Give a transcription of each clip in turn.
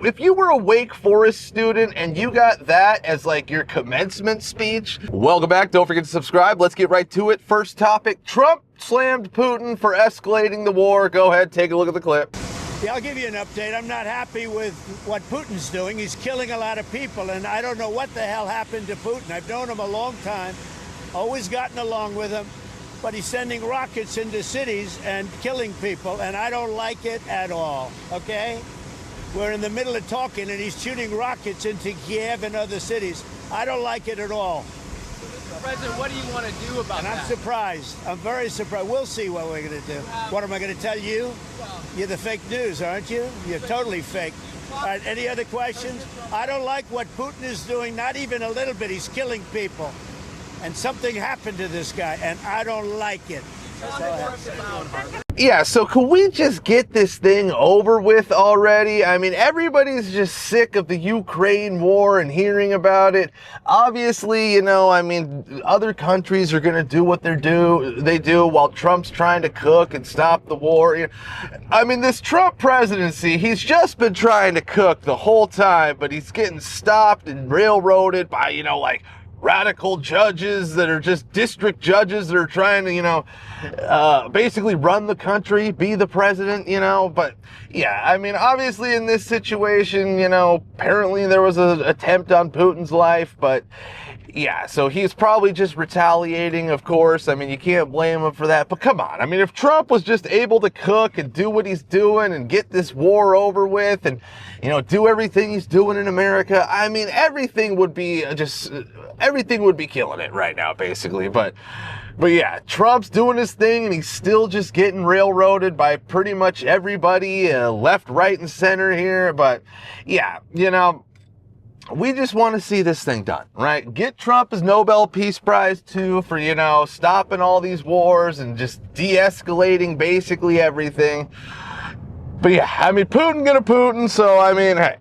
if you were a Wake Forest student and you got that as like your commencement speech, welcome back. Don't forget to subscribe. Let's get right to it. First topic, Trump slammed Putin for escalating the war. Go ahead, take a look at the clip. Yeah, I'll give you an update. I'm not happy with what Putin's doing. He's killing a lot of people, and I don't know what the hell happened to Putin. I've known him a long time, always gotten along with him, but he's sending rockets into cities and killing people, and I don't like it at all, okay? We're in the middle of talking, and he's shooting rockets into Kiev and other cities. I don't like it at all. Mr. President, what do you want to do about that? And I'm surprised. I'm very surprised. We'll see what we're going to do. What am I going to tell you? You're the fake news, aren't you? You're totally fake. All right, any other questions? I don't like what Putin is doing, not even a little bit. He's killing people. And something happened to this guy, and I don't like it. Yeah, so can we just get this thing over with already? I mean, everybody's just sick of the Ukraine war and hearing about it. Obviously, you know, I mean, other countries are going to do what they do while Trump's trying to cook and stop the war. I mean, this Trump presidency, he's just been trying to cook the whole time, but he's getting stopped and railroaded by, you know, like radical judges that are just district judges that are trying to, you know, basically run the country, be the president, you know. But yeah, I mean, obviously in this situation, you know, apparently there was an attempt on Putin's life, but yeah, so he's probably just retaliating, of course. I mean, you can't blame him for that. But come on, I mean, if Trump was just able to cook and do what he's doing and get this war over with and, you know, do everything he's doing in America, I mean, everything would be killing it right now, basically. But yeah, Trump's doing his thing and he's still just getting railroaded by pretty much everybody, left, right, and center here. But yeah, you know, we just want to see this thing done, right? Get Trump his Nobel Peace Prize too for, you know, stopping all these wars and just de-escalating basically everything. But yeah, I mean, Putin gonna Putin, so I mean, hey,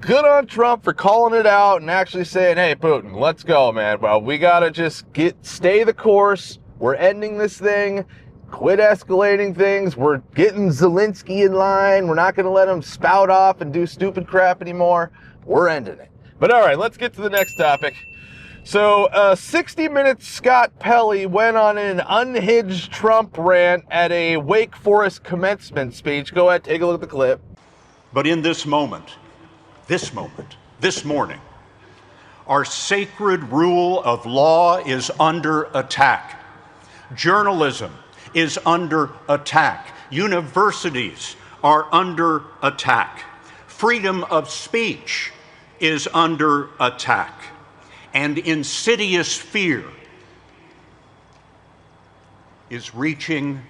good on Trump for calling it out and actually saying, hey, Putin, let's go, man. Well, we gotta just stay the course. We're ending this thing. Quit escalating things. We're getting Zelensky in line. We're not gonna let him spout off and do stupid crap anymore. We're ending it. But all right, let's get to the next topic. So 60 Minutes Scott Pelley went on an unhinged Trump rant at a Wake Forest commencement speech. Go ahead, take a look at the clip. But in this moment, this morning, our sacred rule of law is under attack. Journalism is under attack. Universities are under attack. Freedom of speech is under attack. And insidious fear is reaching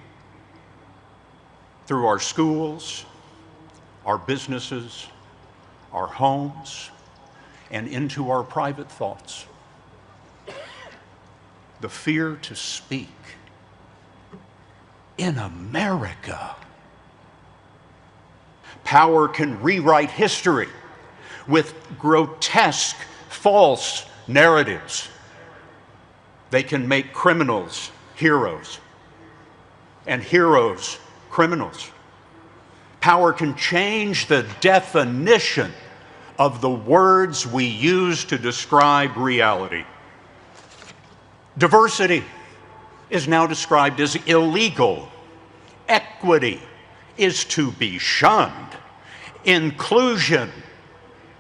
through our schools, our businesses, our homes, and into our private thoughts. The fear to speak in America. Power can rewrite history with grotesque, false narratives. They can make criminals heroes and heroes criminals. Power can change the definition of the words we use to describe reality. Diversity is now described as illegal. Equity is to be shunned. Inclusion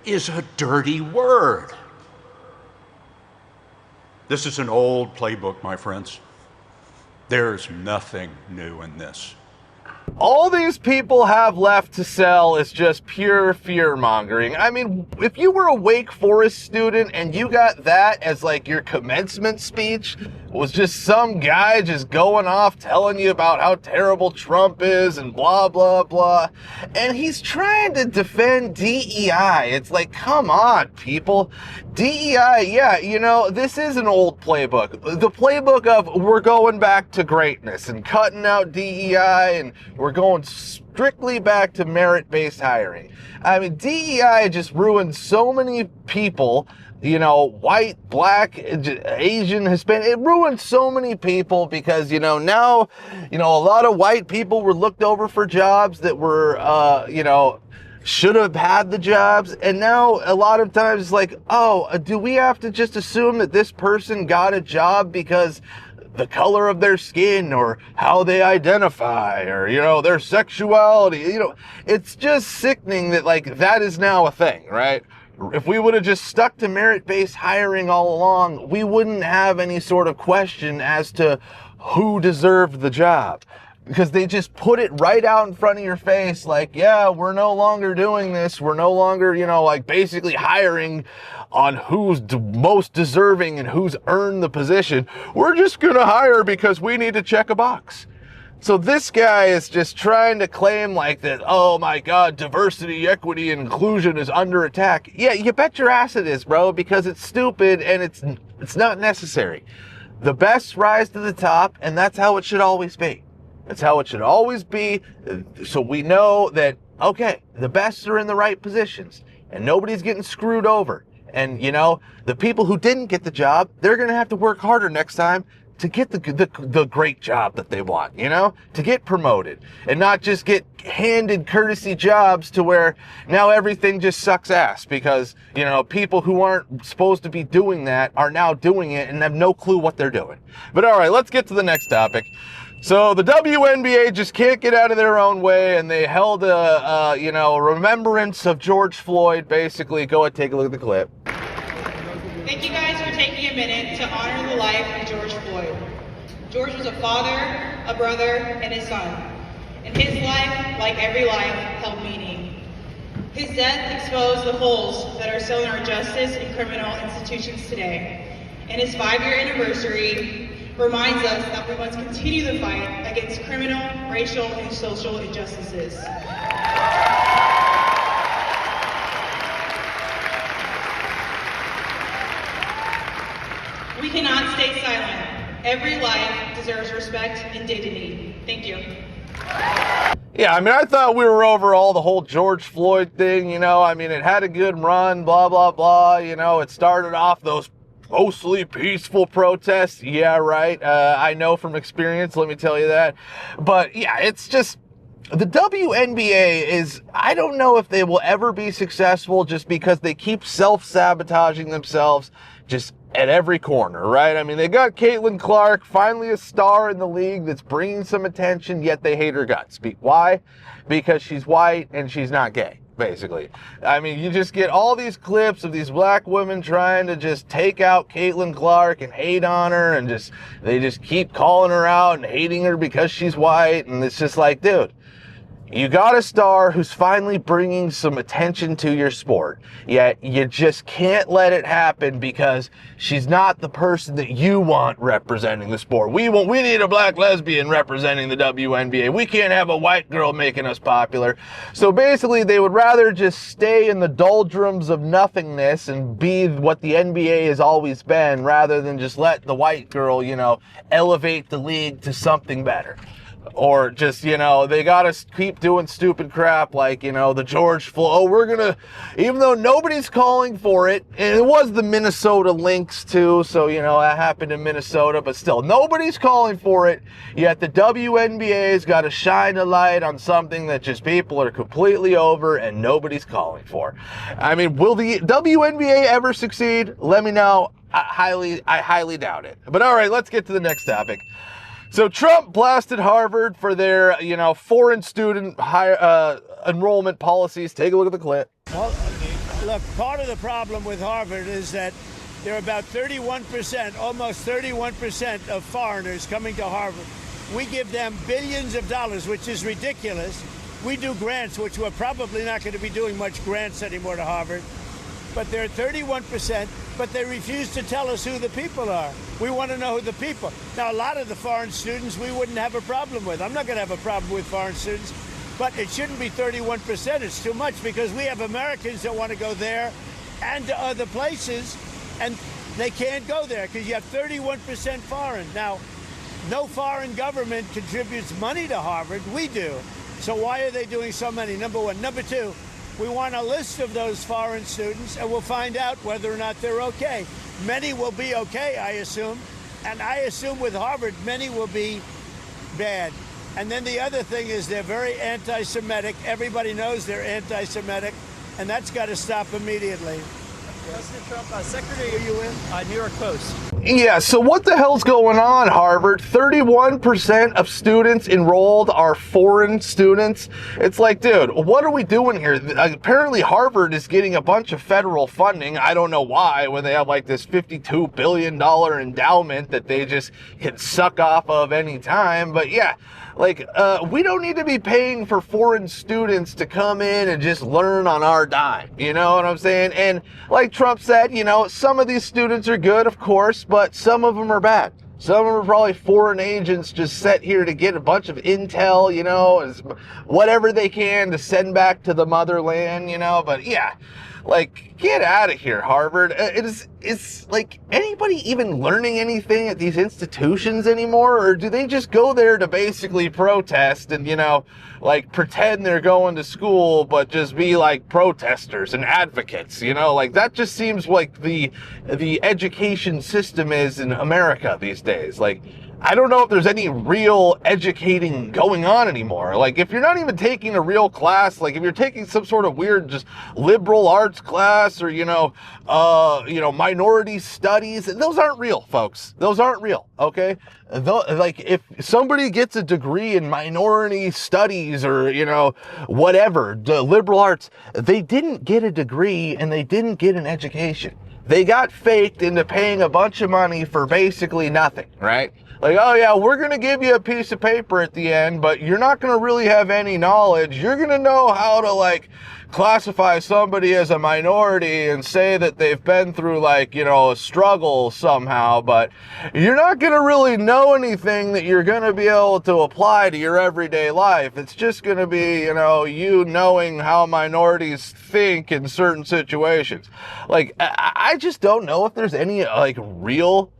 is a dirty word. This is an old playbook, my friends. There's nothing new in this. All these people have left to sell is just pure fear-mongering. I mean, if you were a Wake Forest student and you got that as like your commencement speech, was just some guy just going off telling you about how terrible Trump is and blah, blah, blah, and he's trying to defend DEI. It's like, come on, people. DEI, yeah, you know, this is an old playbook. The playbook of we're going back to greatness and cutting out DEI and we're going strictly back to merit-based hiring. I mean, DEI just ruined so many people, you know, white, black, Asian, Hispanic. It ruined so many people because, you know, now, you know, a lot of white people were looked over for jobs that were, you know, should have had the jobs. And now a lot of times it's like, oh, do we have to just assume that this person got a job because the color of their skin or how they identify or, you know, their sexuality? You know, it's just sickening that, like, that is now a thing, right? If we would have just stuck to merit-based hiring all along, we wouldn't have any sort of question as to who deserved the job, because they just put it right out in front of your face, like, yeah, we're no longer doing this. We're no longer, you know, like, basically hiring on who's most deserving and who's earned the position. We're just going to hire because we need to check a box. So this guy is just trying to claim like that, oh my God, diversity, equity, and inclusion is under attack. Yeah, you bet your ass it is, bro, because it's stupid and it's not necessary. The best rise to the top, and that's how it should always be. That's how it should always be. So we know that, okay, the best are in the right positions and nobody's getting screwed over. And, you know, the people who didn't get the job, they're going to have to work harder next time to get the great job that they want, you know, to get promoted and not just get handed courtesy jobs to where now everything just sucks ass because, you know, people who aren't supposed to be doing that are now doing it and have no clue what they're doing. But all right, let's get to the next topic. So the WNBA just can't get out of their own way, and they held a remembrance of George Floyd. Basically, go ahead, take a look at the clip. Thank you guys for taking a minute to honor the life of George Floyd. George was a father, a brother, and a son. And his life, like every life, held meaning. His death exposed the holes that are still in our justice and criminal institutions today. And his 5-year anniversary reminds us that we must continue the fight against criminal, racial, and social injustices. We cannot stay silent. Every life deserves respect and dignity. Thank you. Yeah, I mean, I thought we were over all the whole George Floyd thing, you know. I mean, it had a good run, blah, blah, blah. You know, it started off those mostly peaceful protests. Yeah, right. I know from experience, let me tell you that. But yeah, it's just, the WNBA is, I don't know if they will ever be successful just because they keep self-sabotaging themselves just at every corner, right? I mean, they got Caitlin Clark, finally a star in the league that's bringing some attention, yet they hate her guts. Why? Because she's white and she's not gay, basically. I mean, you just get all these clips of these black women trying to just take out Caitlin Clark and hate on her, and they just keep calling her out and hating her because she's white, and it's just like, dude, you got a star who's finally bringing some attention to your sport, yet you just can't let it happen because she's not the person that you want representing the sport. We need a black lesbian representing the WNBA. We can't have a white girl making us popular. So basically, they would rather just stay in the doldrums of nothingness and be what the NBA has always been, rather than just let the white girl, you know, elevate the league to something better. Or just, you know, they gotta keep doing stupid crap like, you know, the George Floyd. Even though nobody's calling for it, and it was the Minnesota Lynx too, so, you know, that happened in Minnesota, but still, nobody's calling for it, yet the WNBA's gotta shine a light on something that just people are completely over and nobody's calling for. I mean, will the WNBA ever succeed? Let me know. I highly doubt it. But all right, let's get to the next topic. So Trump blasted Harvard for their, you know, foreign student enrollment policies. Take a look at the clip. Well, look, part of the problem with Harvard is that there are about 31%, almost 31% of foreigners coming to Harvard. We give them billions of dollars, which is ridiculous. We do grants, which we're probably not going to be doing much grants anymore to Harvard. But they're 31%, but they refuse to tell us who the people are. We want to know who the people. Now, a lot of the foreign students we wouldn't have a problem with. I'm not going to have a problem with foreign students, but it shouldn't be 31%. It's too much because we have Americans that want to go there and to other places, and they can't go there because you have 31% foreign. Now, no foreign government contributes money to Harvard. We do. So why are they doing so many? Number one. Number two, we want a list of those foreign students, and we'll find out whether or not they're okay. Many will be okay, I assume. And I assume with Harvard, many will be bad. And then the other thing is they're very anti-Semitic. Everybody knows they're anti-Semitic, and that's got to stop immediately. President Trump, Secretary, are you in? New York Post. Yeah, so what the hell's going on, Harvard? 31% of students enrolled are foreign students. It's like, dude, what are we doing here? Apparently Harvard is getting a bunch of federal funding. I don't know why, when they have like this $52 billion endowment that they just can suck off of any time. But yeah, like, we don't need to be paying for foreign students to come in and just learn on our dime. You know what I'm saying? And like Trump said, you know, some of these students are good, of course, but some of them are bad. Some of them are probably foreign agents just set here to get a bunch of intel, you know, whatever they can to send back to the motherland, you know. But yeah, like, get out of here, Harvard. It's like, anybody even learning anything at these institutions anymore? Or do they just go there to basically protest and, you know, like pretend they're going to school, but just be like protesters and advocates, you know? Like, that just seems like the education system is in America these days. Like, I don't know if there's any real educating going on anymore. Like, if you're not even taking a real class, like if you're taking some sort of weird just liberal arts class or, you know, minority studies, those aren't real, folks. Those aren't real, okay? Like, if somebody gets a degree in minority studies or, you know, whatever, the liberal arts, they didn't get a degree and they didn't get an education. They got faked into paying a bunch of money for basically nothing, right? Like, oh yeah, we're going to give you a piece of paper at the end, but you're not going to really have any knowledge. You're going to know how to, like, classify somebody as a minority and say that they've been through, like, you know, a struggle somehow, but you're not going to really know anything that you're going to be able to apply to your everyday life. It's just going to be, you know, you knowing how minorities think in certain situations. Like, I just don't know if there's any, like, real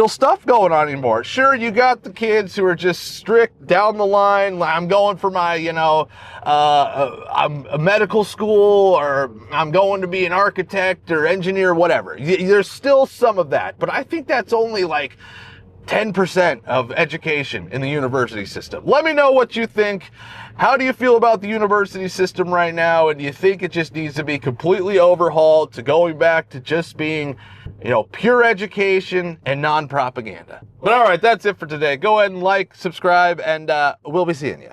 stuff going on anymore. Sure, you got the kids who are just strict down the line. I'm going for my, you know, I'm a medical school, or I'm going to be an architect or engineer, whatever. There's still some of that, but I think that's only like 10% of education in the university system. Let me know what you think. How do you feel about the university system right now? And do you think it just needs to be completely overhauled to going back to just being, you know, pure education and non-propaganda? But all right, that's it for today. Go ahead and like, subscribe, and we'll be seeing you.